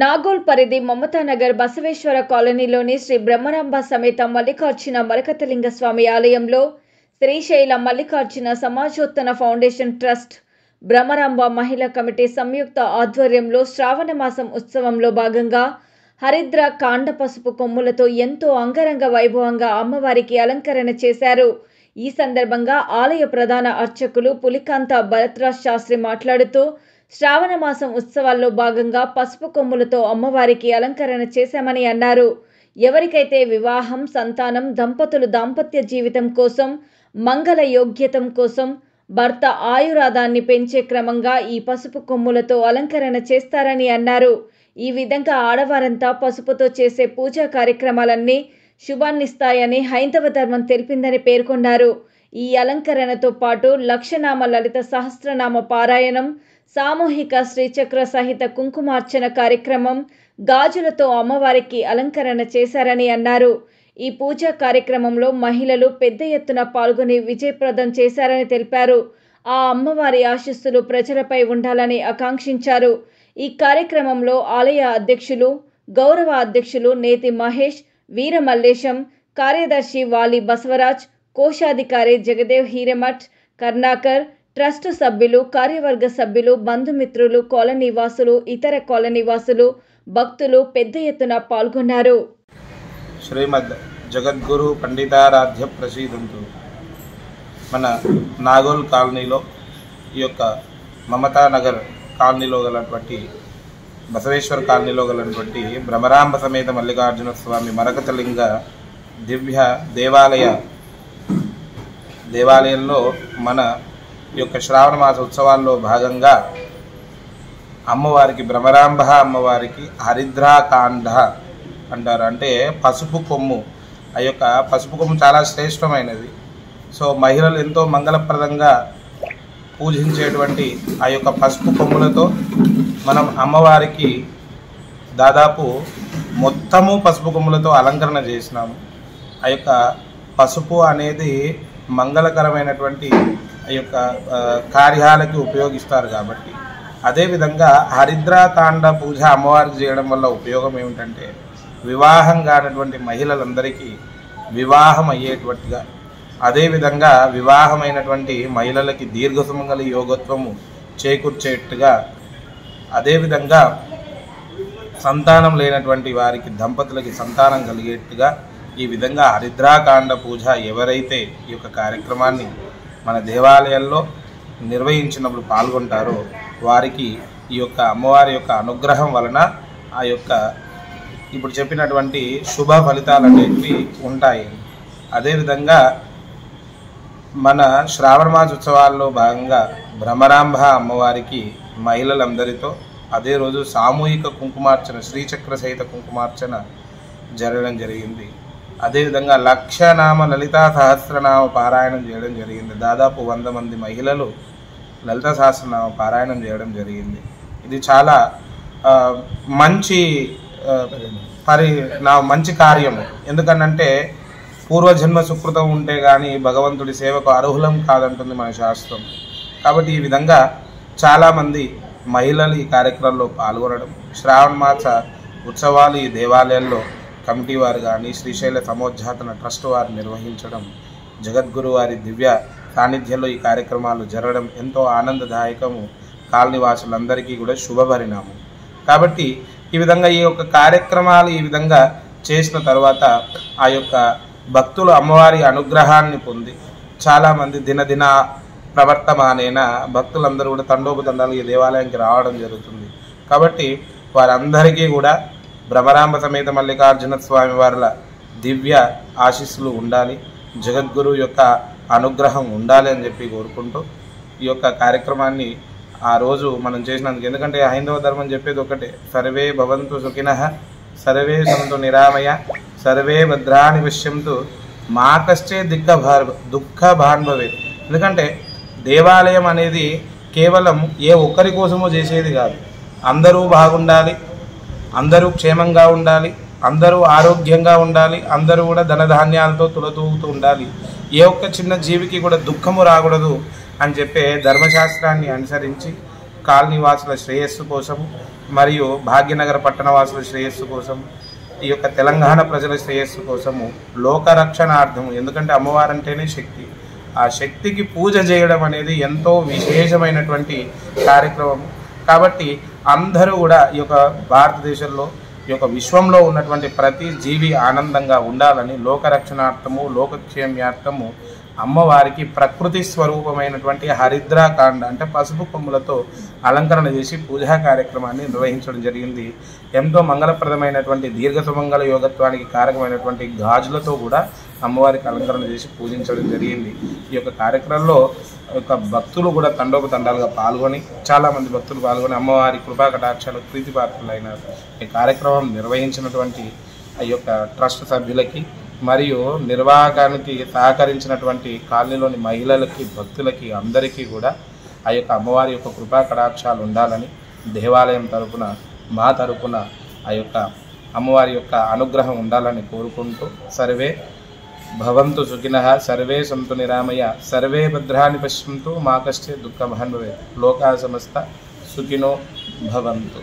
నాగోల్ పరిధి మమతానగర్ బసవేశ్వర కాలనీలోని శ్రీ బ్రహ్మరాంబ సమేత మల్లికార్జున మరకతలింగ స్వామి ఆలయంలో శ్రీశైల మల్లికార్జున సమాజోత్తన ఫౌండేషన్ ట్రస్ట్ బ్రహ్మరాంబ మహిళా కమిటీ సంయుక్త ఆధ్వర్యంలో శ్రావణ మాసం ఉత్సవంలో భాగంగా హరిద్ర కాండ పసుపు కొమ్ములతో ఎంతో అంగరంగ వైభవంగా అమ్మవారికి అలంకరణ చేశారు. ఈ సందర్భంగా ఆలయ ప్రధాన అర్చకులు పులికాంత భరద్వాజ్ శాస్త్రి మాట్లాడుతూ శ్రావణ మాసం ఉత్సవాల్లో భాగంగా పసుపు కొమ్ములతో అమ్మవారికి అలంకరణ చేశామని అన్నారు. ఎవరికైతే వివాహం, సంతానం, దంపతులు దాంపత్య జీవితం కోసం, మంగళ యోగ్యతం కోసం, భర్త ఆయురాదాన్ని పెంచే క్రమంగా ఈ పసుపు కొమ్ములతో అలంకరణ చేస్తారని అన్నారు. ఈ విధంగా ఆడవారంతా పసుపుతో చేసే పూజా కార్యక్రమాలన్నీ శుభాన్నిస్తాయని హైందవ ధర్మం తెలిపిందని పేర్కొన్నారు. ఈ అలంకరణతో పాటు లక్షనామ లలిత సహస్రనామ పారాయణం, సామూహిక శ్రీచక్ర సహిత కుంకుమార్చన కార్యక్రమం, గాజులతో అమ్మవారికి అలంకరణ చేశారని అన్నారు. ఈ పూజా కార్యక్రమంలో మహిళలు పెద్ద ఎత్తున పాల్గొని విజయప్రదం చేశారని తెలిపారు. ఆ అమ్మవారి ఆశీస్సులు ప్రజలపై ఉండాలని ఆకాంక్షించారు. ఈ కార్యక్రమంలో ఆలయ అధ్యక్షులు, గౌరవ అధ్యక్షులు నేతి మహేష్, వీర మల్లేశం, కార్యదర్శి వాలి బసవరాజ్, కోశాధికారి జగదేవ్ హీరేమఠ్, కర్ణాకర్, ట్రస్ట్ సభ్యులు, కార్యవర్గ సభ్యులు, బంధుమిత్రులు, కాలనీ వాసులు, ఇతర కాలనీ వాసులు, భక్తులు పెద్ద ఎత్తున పాల్గొన్నారు. శ్రీమద్ జగద్గురు పండితారాధ్య ప్రసీదంతు. మన నాగోల్ కాలనీలో ఈ యొక్క మమతానగర్ కాలనీలో గలటువంటి బసవేశ్వర కాలనీలో గలటువంటి బ్రహ్మరాంబ సమేత మల్లికార్జున స్వామి మరకతలింగ దివ్య దేవాలయంలో మన ఈ యొక్క శ్రావణ మాస ఉత్సవాల్లో భాగంగా అమ్మవారికి బ్రహ్మరాంబ అమ్మవారికి హరిద్రాకాండ అంటారు. అంటే పసుపు కొమ్ము. ఆ యొక్క పసుపు కొమ్ము చాలా శ్రేష్టమైనది. సో మహిళలు ఎంతో మంగళప్రదంగా పూజించేటువంటి ఆ యొక్క పసుపు కొమ్ములతో మనం అమ్మవారికి దాదాపు మొత్తము పసుపు కొమ్ములతో అలంకరణ చేసినాము. ఆ యొక్క పసుపు అనేది మంగళకరమైనటువంటి ఆ యొక్క కార్యాలకి ఉపయోగిస్తారు కాబట్టి, అదేవిధంగా హరిద్రాకాండ పూజ అమ్మవారికి చేయడం వల్ల ఉపయోగం ఏమిటంటే వివాహం కానటువంటి మహిళలందరికీ వివాహం అయ్యేటువంటిగా, అదేవిధంగా వివాహమైనటువంటి మహిళలకి దీర్ఘసుమంగళ యోగత్వము చేకూర్చేట్టుగా, అదేవిధంగా సంతానం లేనటువంటి వారికి దంపతులకి సంతానం కలిగేట్టుగా ఈ విధంగా హరిద్రాకాండ పూజ ఎవరైతే ఈ యొక్క కార్యక్రమాన్ని మన దేవాలయాల్లో నిర్వహించినప్పుడు పాల్గొంటారో వారికి ఈ యొక్క అమ్మవారి యొక్క అనుగ్రహం వలన ఆ యొక్క ఇప్పుడు చెప్పినటువంటి శుభ ఫలితాలు అనేవి ఉంటాయి. అదేవిధంగా మన శ్రావణ మాస ఉత్సవాల్లో భాగంగా బ్రహ్మరాంబ అమ్మవారికి మహిళలందరితో అదే రోజు సామూహిక కుంకుమార్చన, శ్రీచక్ర సహిత కుంకుమార్చన జరగడం జరిగింది. అదేవిధంగా లక్షనామ లలితా సహస్రనామ పారాయణం చేయడం జరిగింది. దాదాపు 100 మంది మహిళలు లలితా సహస్రనామ పారాయణం చేయడం జరిగింది. ఇది చాలా మంచి కార్యము. ఎందుకనంటే పూర్వజన్మ సుకృతం ఉంటే కానీ భగవంతుడి సేవకు అర్హులం కాదంటుంది మన శాస్త్రం. కాబట్టి ఈ విధంగా చాలామంది మహిళలు ఈ కార్యక్రమంలో పాల్గొనడం, శ్రావణ మాస ఉత్సవాలు ఈ దేవాలయాల్లో కమిటీ వారు కానీ శ్రీశైల సమోజ్జాతన ట్రస్ట్ వారు నిర్వహించడం, జగద్గురు వారి దివ్య సాన్నిధ్యంలో ఈ కార్యక్రమాలు జరగడం ఎంతో ఆనందదాయకము. కాలనీవాసులందరికీ కూడా శుభపరిణామం. కాబట్టి ఈ విధంగా ఈ యొక్క కార్యక్రమాలు ఈ విధంగా చేసిన తర్వాత ఆ యొక్క భక్తులు అమ్మవారి అనుగ్రహాన్ని పొంది చాలామంది దినదిన ప్రవర్తమానైన భక్తులందరూ కూడా తండోపతండాలు ఈ దేవాలయానికి రావడం జరుగుతుంది. కాబట్టి వారందరికీ కూడా బ్రహ్మరాంబ సమేత మల్లికార్జున స్వామి వారిల దివ్య ఆశీస్సులు ఉండాలి, జగద్గురు యొక్క అనుగ్రహం ఉండాలి అని చెప్పి కోరుకుంటూ ఈ యొక్క కార్యక్రమాన్ని ఆ రోజు మనం చేసినందుకు, ఎందుకంటే హైందవ ధర్మం చెప్పేది ఒకటే, సర్వే భవంతు సుఖినః, సర్వే సంతు నిరామయ, సర్వే భద్రాణి పశ్యంతు, మా కష్టే దుఃఖ భాన్భవే. ఎందుకంటే దేవాలయం అనేది కేవలం ఏ ఒక్కరి కోసమో చేసేది కాదు. అందరూ బాగుండాలి, అందరూ క్షేమంగా ఉండాలి, అందరూ ఆరోగ్యంగా ఉండాలి, అందరూ కూడా ధనధాన్యాలతో తులతూగుతూ ఉండాలి, ఏ ఒక్క చిన్న జీవికి కూడా దుఃఖము రాకూడదు అని చెప్పే ధర్మశాస్త్రాన్ని అనుసరించి కాలనీవాసుల శ్రేయస్సు కోసము మరియు భాగ్యనగర పట్టణవాసుల శ్రేయస్సు కోసం, ఈ యొక్క తెలంగాణ ప్రజల శ్రేయస్సు కోసము, లోకరక్షణార్థము, ఎందుకంటే అమ్మవారంటేనే శక్తి, ఆ శక్తికి పూజ చేయడం అనేది ఎంతో విశేషమైనటువంటి కార్యక్రమం. కాబట్టి అందరూ కూడా ఈ యొక్క భారతదేశంలో, ఈ యొక్క విశ్వంలో ఉన్నటువంటి ప్రతి జీవి ఆనందంగా ఉండాలని లోకరక్షణార్థము, లోకక్షేమ్యార్థము అమ్మవారికి ప్రకృతి స్వరూపమైనటువంటి హరిద్రాకాండ అంటే పసుపు కొమ్ములతో అలంకరణ చేసి పూజా కార్యక్రమాన్ని నిర్వహించడం జరిగింది. ఎంతో మంగళప్రదమైనటువంటి దీర్ఘ సుమంగళ యోగత్వానికి కారకమైనటువంటి గాజులతో కూడా అమ్మవారికి అలంకరణ చేసి పూజించడం జరిగింది. ఈ యొక్క కార్యక్రమంలో యొక్క భక్తులు కూడా తండోపతండాలుగా పాల్గొని, చాలామంది భక్తులు పాల్గొని అమ్మవారి కృపా కటాక్షాలు ప్రీతిపాత్రులైన ఈ కార్యక్రమం నిర్వహించినటువంటి ఈ యొక్క ట్రస్ట్ సభ్యులకి మరియు నిర్వాహకానికి సహకరించినటువంటి కాలనీలోని మహిళలకి, భక్తులకి అందరికీ కూడా ఆ యొక్క అమ్మవారి యొక్క కృపా కటాక్షాలు ఉండాలని దేవాలయం తరపున, మా తరపున ఆ యొక్క అమ్మవారి యొక్క అనుగ్రహం ఉండాలని కోరుకుంటూ, సర్వే భవంతు సుఖినః, సర్వే సంతు నిరామయ, సర్వే భద్రాణి పశ్యంతు, మా కశ్చిత్ దుఃఖమహన్ భవేత్, లోకా సమస్త సుఖినో భవంతు.